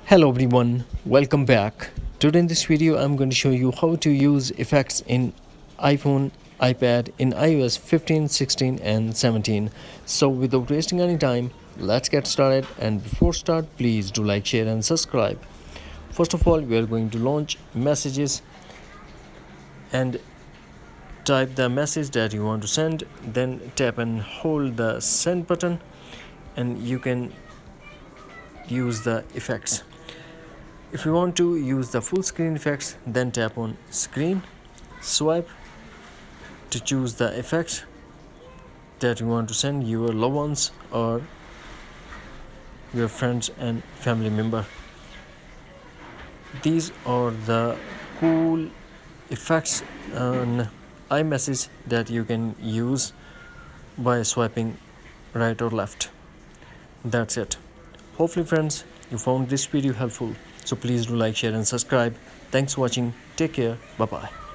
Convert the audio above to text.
Hello everyone, welcome back. Today in this video I'm going to show you how to use effects in iPhone, iPad in iOS 15, 16 and 17. So without wasting any time, let's get started, and before start please do like, share and subscribe. First of all, we are going to launch messages and type the message that you want to send, then tap and hold the send button and you can use the effects. If you want to use the full screen effects, then tap on screen, swipe to choose the effects that you want to send your loved ones or your friends and family member. These are the cool effects on iMessage that you can use by swiping right or left. That's it. Hopefully friends, you found this video helpful. So please do like, share and subscribe. Thanks for watching. Take care. Bye bye.